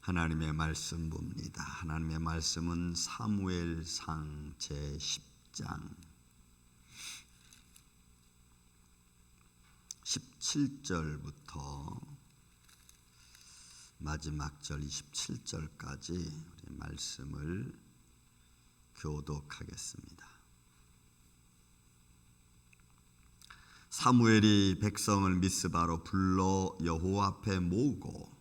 하나님의 말씀 봅니다. 하나님의 말씀은 사무엘상 제10장 17절부터 마지막 절 27절까지 우리 말씀을 교독하겠습니다. 사무엘이 백성을 미스바로 불러 여호와 앞에 모으고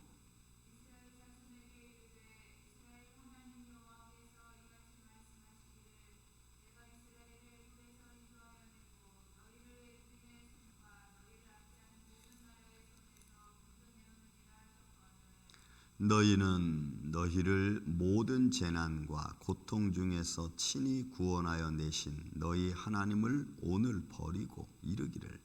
너희는 너희를 모든 재난과 고통 중에서 친히 구원하여 내신 너희 하나님을 오늘 버리고 이르기를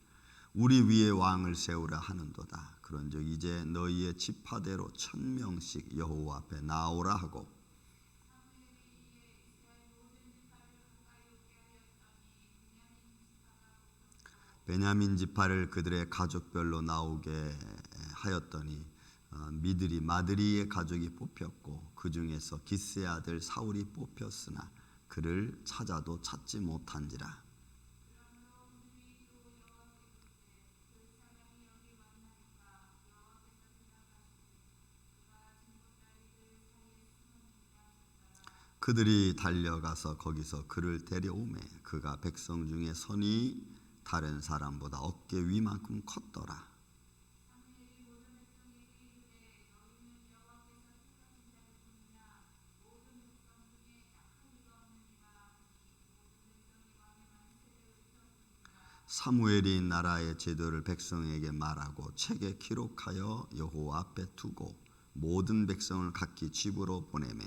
우리 위에 왕을 세우라 하는도다. 그런즉 이제 너희의 지파대로 1000명씩 여호와 앞에 나오라 하고 베냐민 지파를 그들의 가족별로 나오게 하였더니 미드리 마드리의 가족이 뽑혔고 그 중에서 기스의 아들 사울이 뽑혔으나 그를 찾아도 찾지 못한지라. 그들이 달려가서 거기서 그를 데려오매 그가 백성 중에 선이 다른 사람보다 어깨 위만큼 컸더라. 사무엘이 나라의 제도를 백성에게 말하고 책에 기록하여 여호와 앞에 두고 모든 백성을 각기 집으로 보내매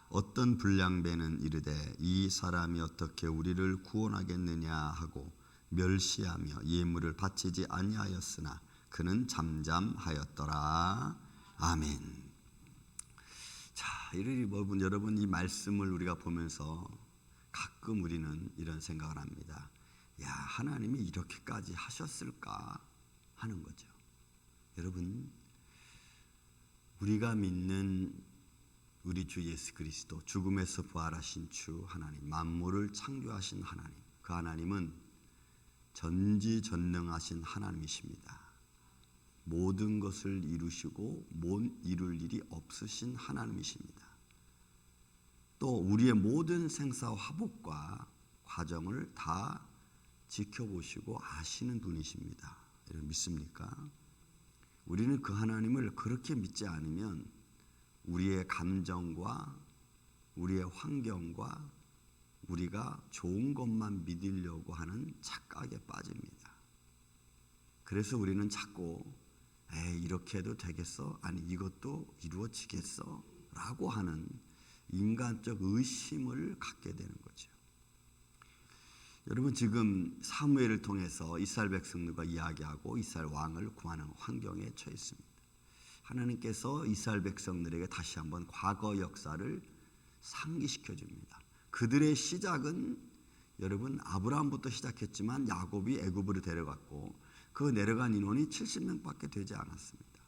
어떤 불량배는 이르되 이 사람이 어떻게 우리를 구원하겠느냐 하고 멸시하며 예물을 바치지 아니하였으나 그는 잠잠하였더라. 아멘. 자, 여러분 이 말씀을 우리가 보면서 가끔 우리는 이런 생각을 합니다. 야, 하나님이 이렇게까지 하셨을까 하는 거죠. 여러분, 우리가 믿는 우리 주 예수 그리스도, 죽음에서 부활하신 주 하나님, 만물을 창조하신 하나님, 그 하나님은 전지전능하신 하나님이십니다. 모든 것을 이루시고 못 이룰 일이 없으신 하나님이십니다. 또 우리의 모든 생사 화복과 과정을 다 지켜보시고 아시는 분이십니다. 여러분 믿습니까? 우리는 그 하나님을 그렇게 믿지 않으면 우리의 감정과 우리의 환경과 우리가 좋은 것만 믿으려고 하는 착각에 빠집니다. 그래서 우리는 자꾸 이렇게 해도 되겠어? 아니 이것도 이루어지겠어? 라고 하는 인간적 의심을 갖게 되는 거죠. 여러분 지금 사무엘을 통해서 이스라엘 백성들과 이야기하고 이스라엘 왕을 구하는 환경에 처해 있습니다. 하나님께서 이스라엘 백성들에게 다시 한번 과거 역사를 상기시켜 줍니다. 그들의 시작은 여러분 아브라함부터 시작했지만 야곱이 애굽으로 데려갔고 그 내려간 인원이 70명밖에 되지 않았습니다.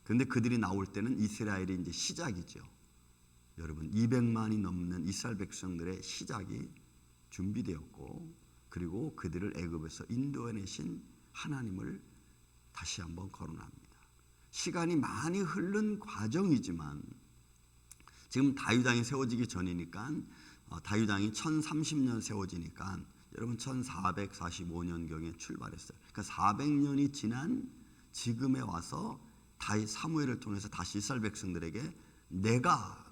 그런데 그들이 나올 때는 이스라엘이 이제 시작이죠. 여러분 200만이 넘는 이스라엘 백성들의 시작이 준비되었고 그리고 그들을 애굽에서 인도해내신 하나님을 다시 한번 거론합니다. 시간이 많이 흐른 과정이지만 지금 다윗왕이 세워지기 전이니까 다윗왕이 1030년 세워지니까 여러분 1445년경에 출발했어요. 그러니까 400년이 지난 지금에 와서 다윗 사무엘을 통해서 다시 이스라엘 백성들에게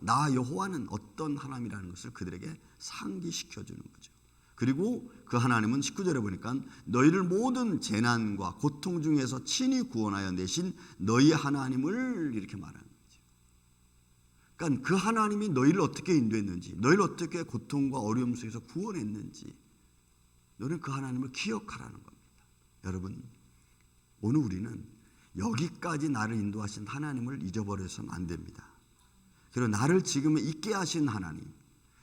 나 여호와는 어떤 하나님이라는 것을 그들에게 상기시켜 주는 거죠. 그리고 그 하나님은 19절에 보니까 너희를 모든 재난과 고통 중에서 친히 구원하여 내신 너희 하나님을 이렇게 말하는 거죠. 그러니까 그 하나님이 너희를 어떻게 인도했는지, 너희를 어떻게 고통과 어려움 속에서 구원했는지 너는 그 하나님을 기억하라는 겁니다. 여러분 오늘 우리는 여기까지 나를 인도하신 하나님을 잊어버려서는 안 됩니다. 그리고 나를 지금 있게 하신 하나님,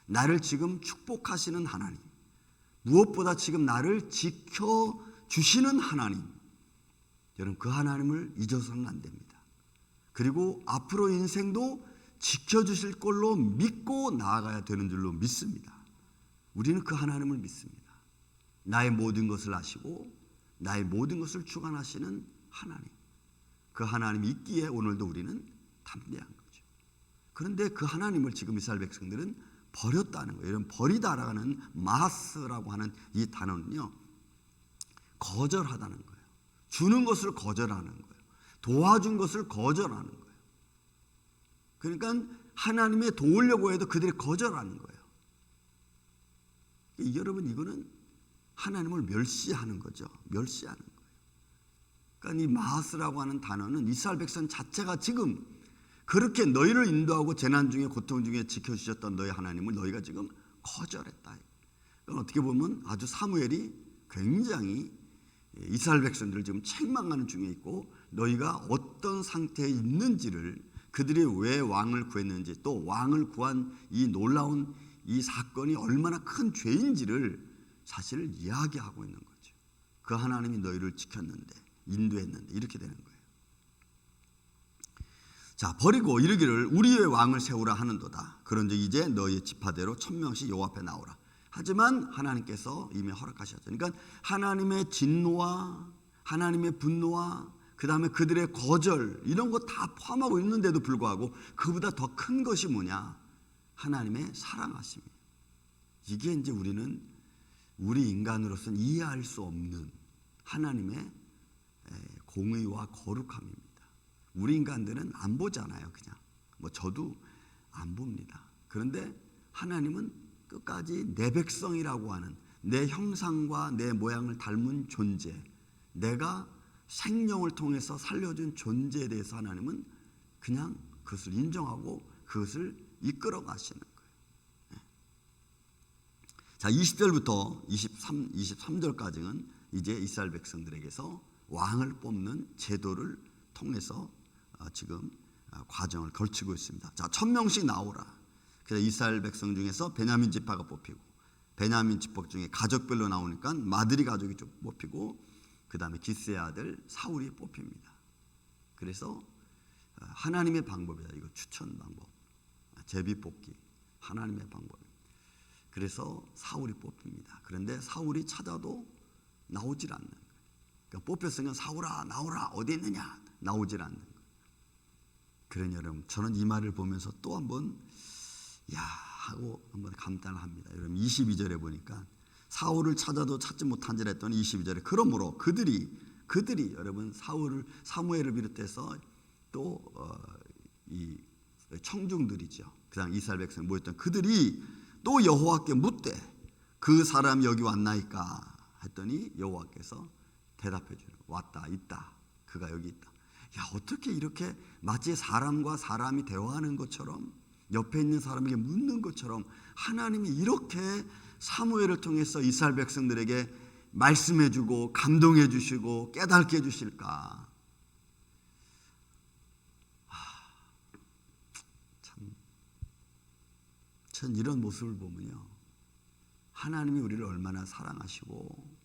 나를 지금 축복하시는 하나님, 무엇보다 지금 나를 지켜 주시는 하나님, 여러분 그 하나님을 잊어서는 안 됩니다. 그리고 앞으로 인생도 지켜주실 걸로 믿고 나아가야 되는 줄로 믿습니다. 우리는 그 하나님을 믿습니다. 나의 모든 것을 아시고 나의 모든 것을 주관하시는 하나님, 그 하나님이 있기에 오늘도 우리는 담대한 거죠. 그런데 그 하나님을 지금 이스라엘 백성들은 버렸다는 거예요. 이런 버리다라고 하는 마스라고 하는 이 단어는요, 거절하다는 거예요. 주는 것을 거절하는 거예요. 도와준 것을 거절하는 거예요. 그러니까 하나님의 도우려고 해도 그들이 거절하는 거예요. 여러분, 이거는 하나님을 멸시하는 거죠. 멸시하는 거예요. 그러니까 이 마하스라고 하는 단어는 이스라엘 백성 자체가 지금 그렇게 너희를 인도하고 재난 중에 고통 중에 지켜주셨던 너희 하나님을 너희가 지금 거절했다. 어떻게 보면 아주 사무엘이 굉장히 이스라엘 백성들을 지금 책망하는 중에 있고, 너희가 어떤 상태에 있는지를, 그들이 왜 왕을 구했는지, 또 왕을 구한 이 놀라운 이 사건이 얼마나 큰 죄인지를 사실 이야기하고 있는 거죠. 그 하나님이 너희를 지켰는데, 인도했는데 이렇게 되는 거예요. 자, 버리고 이르기를 우리의 왕을 세우라 하는도다. 그런즉 이제 너희 지파대로 1000명씩 여호와 앞에 나오라. 하지만 하나님께서 이미 허락하셨죠. 그러니까 하나님의 진노와 하나님의 분노와 그 다음에 그들의 거절, 이런 거 다 포함하고 있는데도 불구하고 그보다 더 큰 것이 뭐냐? 하나님의 사랑하심이에요. 이게 이제 우리 인간으로서는 이해할 수 없는 하나님의 공의와 거룩함입니다. 우리 인간들은 안 보잖아요. 그냥 저도 안 봅니다. 그런데 하나님은 끝까지 내 백성이라고 하는, 내 형상과 내 모양을 닮은 존재, 내가 생명을 통해서 살려준 존재에 대해서 하나님은 그냥 그것을 인정하고 그것을 이끌어 가시는 거예요. 자, 20절부터 23절까지는 이제 이스라엘 백성들에게서 왕을 뽑는 제도를 통해서 지금 과정을 걸치고 있습니다. 자, 1000명씩 나오라. 그래서 이스라엘 백성 중에서 베냐민 지파가 뽑히고, 베냐민 지파 중에 가족별로 나오니까 마드리 가족이 좀 뽑히고, 그 다음에 기스의 아들 사울이 뽑힙니다. 그래서 하나님의 방법이다. 이거 추천 방법, 제비 뽑기, 하나님의 방법입니다. 그래서 사울이 뽑힙니다. 그런데 사울이 찾아도 나오질 않는 거예요. 그러니까 뽑혔으면 사울아 나오라, 어디 있느냐, 나오질 않는 거예요. 그러니 여러분, 저는 이 말을 보면서 또 한번 하고 한번 감탄을 합니다. 여러분, 22절에 보니까 사울을 찾아도 찾지 못한지라 했더니 22절에 그러므로 그들이 여러분, 사무엘을 비롯해서 또 이 청중들이죠. 그다음 이스라엘 백성 모였던 그들이 또 여호와께 묻되 그 사람이 여기 왔나이까 했더니 여호와께서 대답해 주는, 왔다, 있다, 그가 여기 있다. 야, 어떻게 이렇게 마치 사람과 사람이 대화하는 것처럼, 옆에 있는 사람에게 묻는 것처럼 하나님이 이렇게 사무엘을 통해서 이스라엘 백성들에게 말씀해 주고 감동해 주시고 깨닫게 해 주실까? 전 이런 모습을 보면요, 하나님이 우리를 얼마나 사랑하시고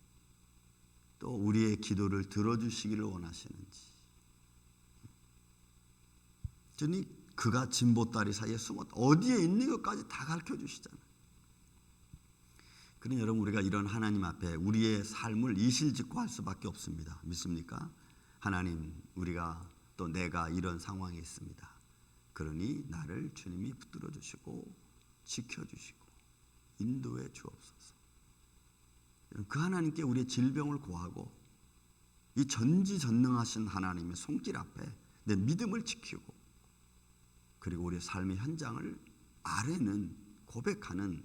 또 우리의 기도를 들어주시기를 원하시는지. 저는 그가 진보다리 사이에 숨었다, 어디에 있는 것까지 다 가르쳐 주시잖아요. 그러니 여러분, 우리가 이런 하나님 앞에 우리의 삶을 이실직고 할 수밖에 없습니다. 믿습니까? 하나님, 우리가 또 내가 이런 상황에 있습니다. 그러니 나를 주님이 붙들어 주시고 지켜주시고 인도해 주옵소서. 그 하나님께 우리의 질병을 고하고 이 전지전능하신 하나님의 손길 앞에 내 믿음을 지키고, 그리고 우리의 삶의 현장을 아뢰는, 고백하는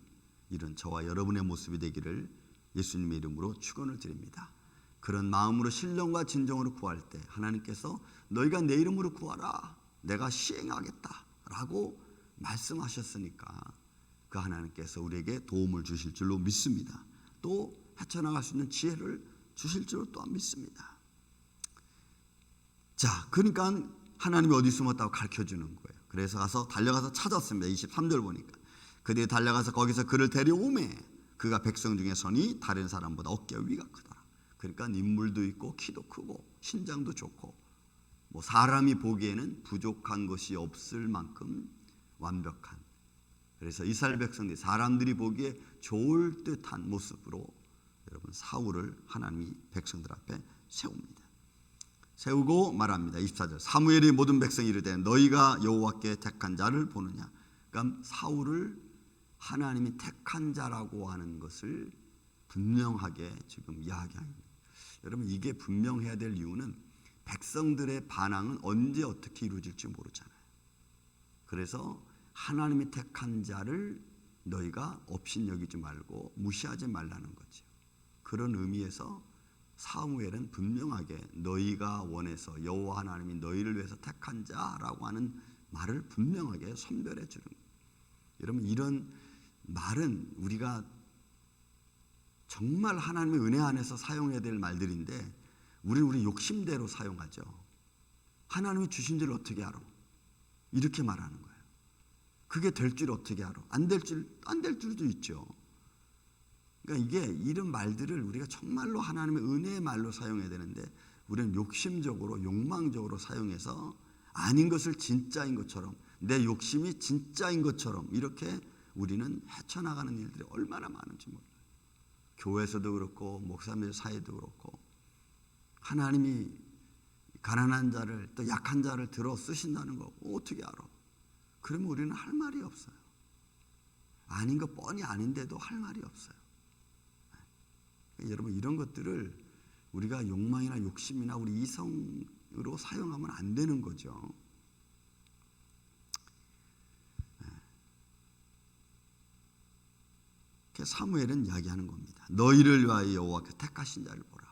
이런 저와 여러분의 모습이 되기를 예수님의 이름으로 축원을 드립니다. 그런 마음으로 신령과 진정으로 구할 때 하나님께서 너희가 내 이름으로 구하라, 내가 시행하겠다 라고 말씀하셨으니까 그 하나님께서 우리에게 도움을 주실 줄로 믿습니다. 또 헤쳐나갈 수 있는 지혜를 주실 줄로 또한 믿습니다. 자, 그러니까 하나님이 어디 숨었다고 가르쳐주는 거예요. 그래서 달려가서 찾았습니다. 23절 보니까 그들이 달려가서 거기서 그를 데려오매 그가 백성 중에 서니 다른 사람보다 어깨 위가 크더라. 그러니까 인물도 있고 키도 크고 신장도 좋고 뭐 사람이 보기에는 부족한 것이 없을 만큼 완벽한, 그래서 이스라엘 백성들이 사람들이 보기에 좋을 듯한 모습으로 여러분 사울을 하나님이 백성들 앞에 세웁니다. 세우고 말합니다. 24절 사무엘이 모든 백성이 이르되 너희가 여호와께 택한 자를 보느냐. 그러니까 사울을 하나님이 택한 자라고 하는 것을 분명하게 지금 이야기합니다. 여러분 이게 분명해야 될 이유는 백성들의 반항은 언제 어떻게 이루어질지 모르잖아요. 그래서 하나님이 택한 자를 너희가 업신여기지 말고 무시하지 말라는 거죠. 그런 의미에서 사무엘은 분명하게 너희가 원해서 여호와 하나님이 너희를 위해서 택한 자라고 하는 말을 분명하게 선별해 주는 거예요. 여러분 이런 말은 우리가 정말 하나님의 은혜 안에서 사용해야 될 말들인데 우리는 우리 욕심대로 사용하죠. 하나님이 주신 줄 어떻게 알아? 이렇게 말하는 거예요. 그게 될 줄 어떻게 알아? 안 될 줄도 있죠. 그러니까 이게 이런 말들을 우리가 정말로 하나님의 은혜의 말로 사용해야 되는데 우리는 욕심적으로 욕망적으로 사용해서 아닌 것을 진짜인 것처럼 내 욕심이 진짜인 것처럼 이렇게 우리는 헤쳐나가는 일들이 얼마나 많은지 몰라요. 교회에서도 그렇고 목사님들 사이도 그렇고 하나님이 가난한 자를 또 약한 자를 들어 쓰신다는 거 어떻게 알아? 그러면 우리는 할 말이 없어요. 아닌 거 뻔히 아닌데도 할 말이 없어요. 여러분 이런 것들을 우리가 욕망이나 욕심이나 우리 이성으로 사용하면 안 되는 거죠. 사무엘은 이야기하는 겁니다. 너희를 위하여 여호와께서 택하신 자를 보라.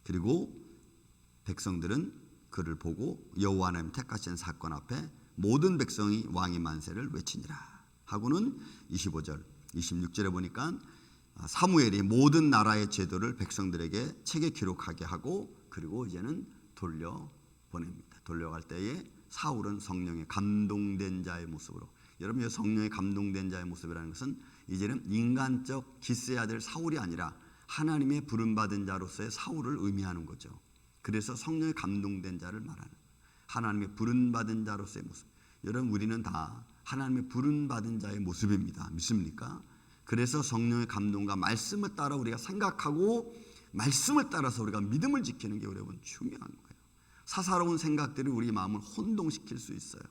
그리고 백성들은 그를 보고 여호와 하나님 택하신 사건 앞에 모든 백성이 왕의 만세를 외치니라 하고는 25절 26절에 보니까 사무엘이 모든 나라의 제도를 백성들에게 책에 기록하게 하고 그리고 이제는 돌려보냅니다. 돌려갈 때에 사울은 성령에 감동된 자의 모습으로, 여러분 성령에 감동된 자의 모습이라는 것은 이제는 인간적 기스의 아들 사울이 아니라 하나님의 부름받은 자로서의 사울을 의미하는 거죠. 그래서 성령에 감동된 자를 말하는 거예요. 하나님의 부름받은 자로서의 모습. 여러분 우리는 다 하나님의 부름받은 자의 모습입니다. 믿습니까? 그래서 성령의 감동과 말씀을 따라 우리가 생각하고 말씀을 따라서 우리가 믿음을 지키는 게 여러분 중요한 거예요. 사사로운 생각들이 우리 마음을 혼동시킬 수 있어요.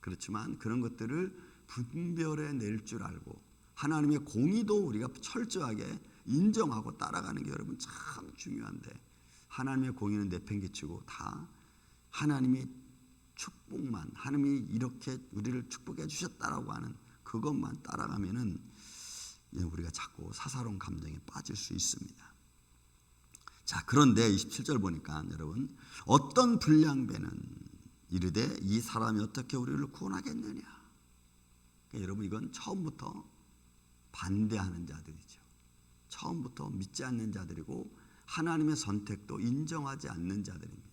그렇지만 그런 것들을 분별해 낼 줄 알고 하나님의 공의도 우리가 철저하게 인정하고 따라가는 게 여러분 참 중요한데 하나님의 공의는 내팽개치고 다 하나님이 축복만, 하나님이 이렇게 우리를 축복해 주셨다라고 하는 그것만 따라가면은 우리가 자꾸 사사로운 감정에 빠질 수 있습니다. 자, 그런데 27절 보니까 여러분 어떤 불량배는 이르되 이 사람이 어떻게 우리를 구원하겠느냐. 그러니까 여러분 이건 처음부터 반대하는 자들이죠. 처음부터 믿지 않는 자들이고 하나님의 선택도 인정하지 않는 자들입니다.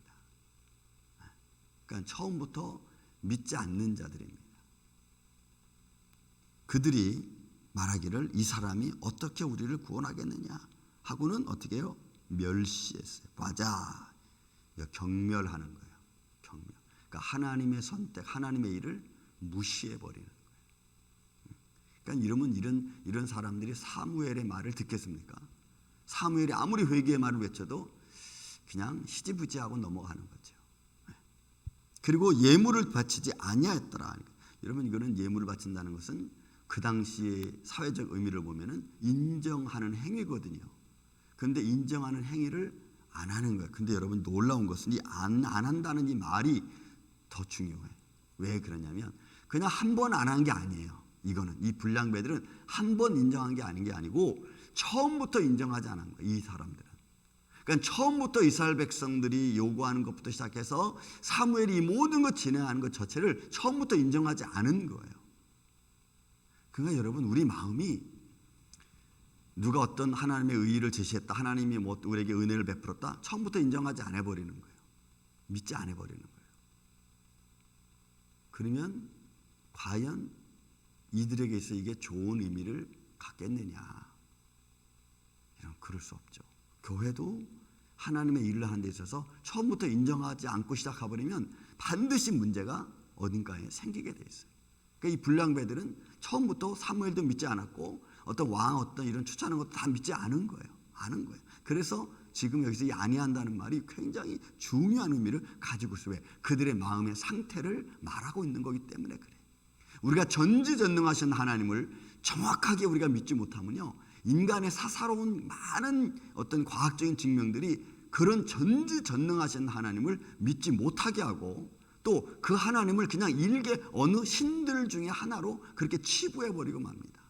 그러니까 처음부터 믿지 않는 자들입니다. 그들이 말하기를 이 사람이 어떻게 우리를 구원하겠느냐 하고는 어떻게 해요? 멸시했어요. 맞아. 경멸하는 거예요. 경멸. 그러니까 하나님의 선택, 하나님의 일을 무시해버리는 거예요. 그러니까 이런 사람들이 사무엘의 말을 듣겠습니까? 사무엘이 아무리 회개의 말을 외쳐도 그냥 시지부지하고 넘어가는 거죠. 그리고 예물을 바치지 아니하였더라. 여러분 이거는 예물을 바친다는 것은 그 당시의 사회적 의미를 보면은 인정하는 행위거든요. 그런데 인정하는 행위를 안 하는 거예요. 근데 여러분 놀라운 것은 이 안 한다는 이 말이 더 중요해요. 왜 그러냐면 그냥 한 번 안 한 게 아니에요. 이거는 이 불량배들은 한 번 인정한 게 아닌 게 아니고 처음부터 인정하지 않은 거예요. 이 사람들은. 그러니까 처음부터 이스라엘 백성들이 요구하는 것부터 시작해서 사무엘이 이 모든 것 진행하는 것 자체를 처음부터 인정하지 않은 거예요. 그러니까 여러분 우리 마음이 누가 어떤 하나님의 의의를 제시했다, 하나님이 뭐 우리에게 은혜를 베풀었다, 처음부터 인정하지 않아 버리는 거예요. 믿지 않아 버리는 거예요. 그러면 과연 이들에게서 이게 좋은 의미를 갖겠느냐? 그럴 수 없죠. 교회도 하나님의 일을 하는 데 있어서 처음부터 인정하지 않고 시작해버리면 반드시 문제가 어딘가에 생기게 돼 있어요. 그러니까 이 불량배들은 처음부터 사무엘도 믿지 않았고 어떤 왕 어떤 이런 추천하는 것도 다 믿지 않은 거예요. 아는 거예요. 그래서 지금 여기서 이 아니한다는 말이 굉장히 중요한 의미를 가지고 있어요. 왜? 그들의 마음의 상태를 말하고 있는 거기 때문에 그래요. 우리가 전지전능하신 하나님을 정확하게 우리가 믿지 못하면요, 인간의 사사로운 많은 어떤 과학적인 증명들이 그런 전지전능하신 하나님을 믿지 못하게 하고 또 그 하나님을 그냥 일개 어느 신들 중에 하나로 그렇게 치부해버리고 맙니다.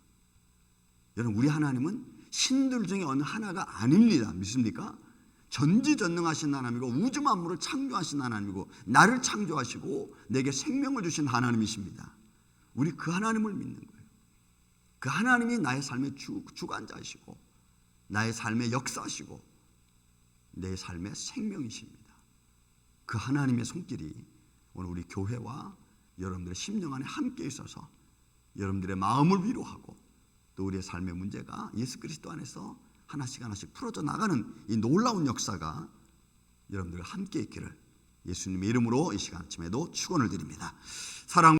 여러분, 우리 하나님은 신들 중에 어느 하나가 아닙니다. 믿습니까? 전지전능하신 하나님이고 우주 만물을 창조하신 하나님이고 나를 창조하시고 내게 생명을 주신 하나님이십니다. 우리 그 하나님을 믿는 거예요. 그 하나님이 나의 삶의 주관자이시고 나의 삶의 역사시고 내 삶의 생명이십니다. 그 하나님의 손길이 오늘 우리 교회와 여러분들의 심령 안에 함께 있어서 여러분들의 마음을 위로하고 또 우리의 삶의 문제가 예수 그리스도 안에서 하나씩 하나씩 풀어져 나가는 이 놀라운 역사가 여러분들과 함께 있기를 예수님의 이름으로 이 시간 아침에도 축원을 드립니다. 사랑